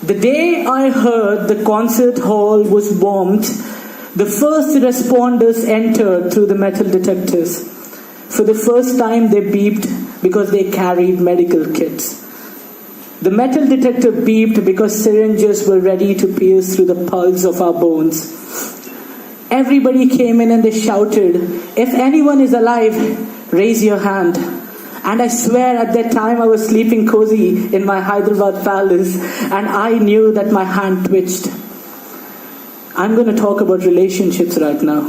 The day I heard the concert hall was bombed, the first responders entered through the metal detectors. For the first time they beeped because they carried medical kits. The metal detector beeped because syringes were ready to pierce through the pulse of our bones. Everybody came in and they shouted, "If anyone is alive, raise your hand." And I swear at that time I was sleeping cozy in my Hyderabad palace and I knew that my hand twitched. I'm going to talk about relationships right now.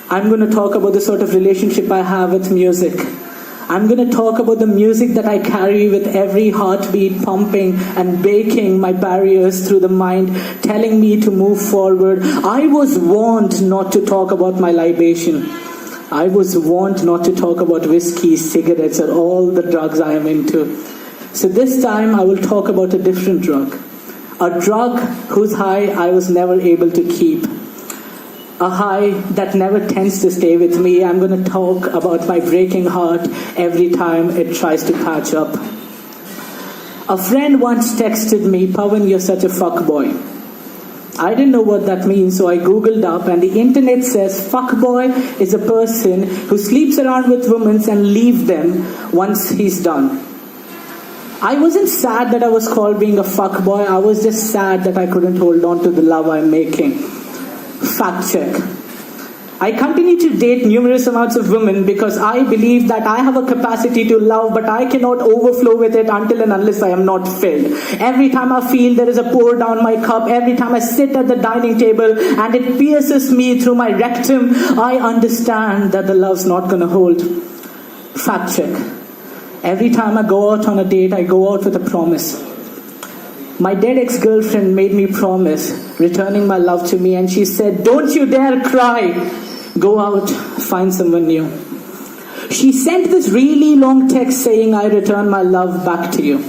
I'm going to talk about the sort of relationship I have with music. I'm going to talk about the music that I carry with every heartbeat pumping and breaking my barriers through the mind, telling me to move forward. I was warned not to talk about my libation. I was warned not to talk about whiskey, cigarettes, or all the drugs I am into. So this time I will talk about a different drug. A drug whose high I was never able to keep. A high that never tends to stay with me. I'm going to talk about my breaking heart every time it tries to patch up. A friend once texted me, "Pavan, you're such a fuckboy." I didn't know what that means, so I googled up and the internet says fuckboy is a person who sleeps around with women and leaves them once he's done. I wasn't sad that I was called being a fuckboy, I was just sad that I couldn't hold on to the love I'm making. Fact check. I continue to date numerous amounts of women because I believe that I have a capacity to love, but I cannot overflow with it until and unless I am not filled. Every time I feel there is a pour down my cup, every time I sit at the dining table and it pierces me through my rectum, I understand that the love's not going to hold. Fact check. Every time I go out on a date, I go out with a promise. My dead ex-girlfriend made me promise returning my love to me, and she said, "Don't you dare cry. Go out, find someone new." She sent this really long text saying, "I return my love back to you."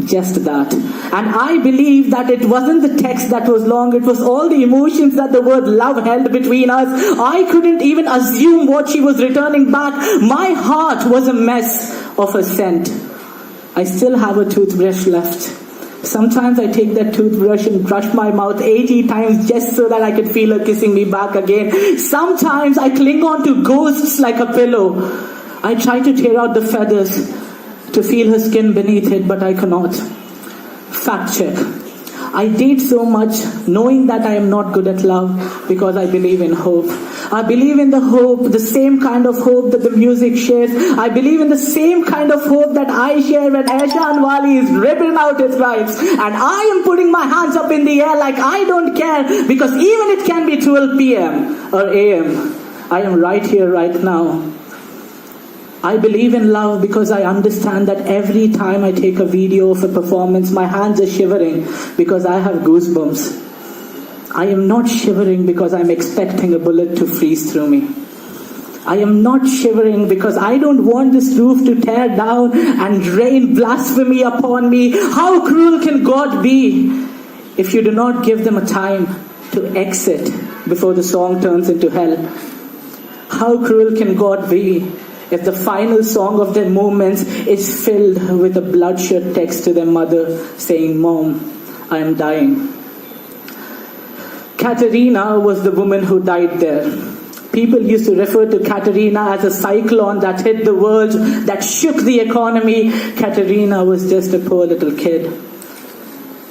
Just that. And I believe that it wasn't the text that was long, it was all the emotions that the word love held between us. I couldn't even assume what she was returning back. My heart was a mess of a scent. I still have a toothbrush left. Sometimes I take that toothbrush and brush my mouth 80 times just so that I could feel her kissing me back again. Sometimes I cling on to ghosts like a pillow. I try to tear out the feathers to feel her skin beneath it, but I cannot. Fact check. I date so much knowing that I am not good at love because I believe in hope. I believe in the hope, the same kind of hope that the music shares. I believe in the same kind of hope that I share when Eshan Wali is ripping out his rights. And I am putting my hands up in the air like I don't care, because even it can be 12 p.m. or a.m. I am right here, right now. I believe in love because I understand that every time I take a video of a performance, my hands are shivering because I have goosebumps. I am not shivering because I'm expecting a bullet to freeze through me. I am not shivering because I don't want this roof to tear down and rain blasphemy upon me. How cruel can God be if you do not give them a time to exit before the song turns into hell? How cruel can God be if the final song of their moments is filled with a bloodshot text to their mother saying, "Mom, I am dying." Katerina was the woman who died there. People used to refer to Katerina as a cyclone that hit the world, that shook the economy. Katerina was just a poor little kid.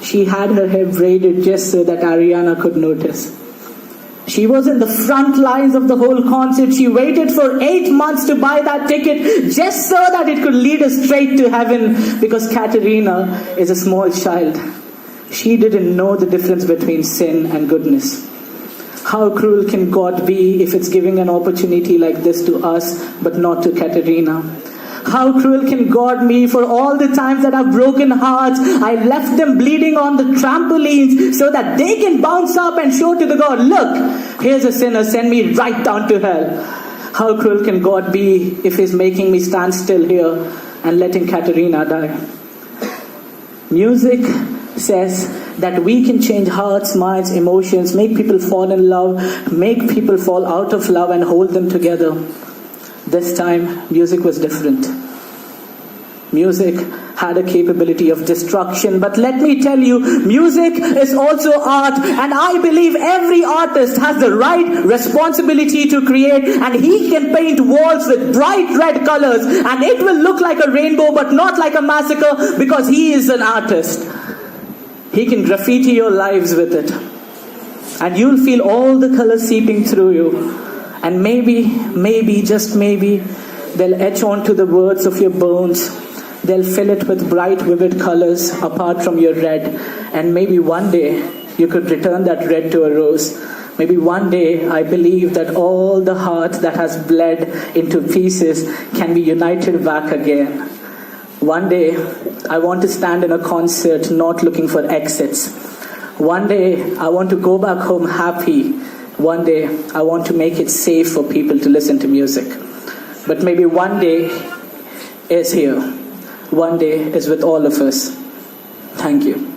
She had her hair braided just so that Ariana could notice. She was in the front lines of the whole concert. She waited for 8 months to buy that ticket just so that it could lead her straight to heaven, because Katerina is a small child. She didn't know the difference between sin and goodness. How cruel can God be if it's giving an opportunity like this to us but not to Katerina? How cruel can God be for all the times that I've broken hearts, I left them bleeding on the trampolines so that they can bounce up and show to the God, "Look, here's a sinner, send me right down to hell." How cruel can God be if He's making me stand still here and letting Katerina die? Music says that we can change hearts, minds, emotions, make people fall in love, make people fall out of love and hold them together. This time, music was different. Music had a capability of destruction. But let me tell you, music is also art, and I believe every artist has the right responsibility to create, and he can paint walls with bright red colors, and it will look like a rainbow but not like a massacre, because he is an artist. He can graffiti your lives with it, and you'll feel all the colors seeping through you, and maybe, just maybe, they'll etch onto the words of your bones. They'll fill it with bright, vivid colors apart from your red. And maybe one day you could return that red to a rose. Maybe one day I believe that all the heart that has bled into pieces can be united back again. One day I want to stand in a concert not looking for exits. One day I want to go back home happy. One day I want to make it safe for people to listen to music. But maybe one day is here. One day is with all of us. Thank you.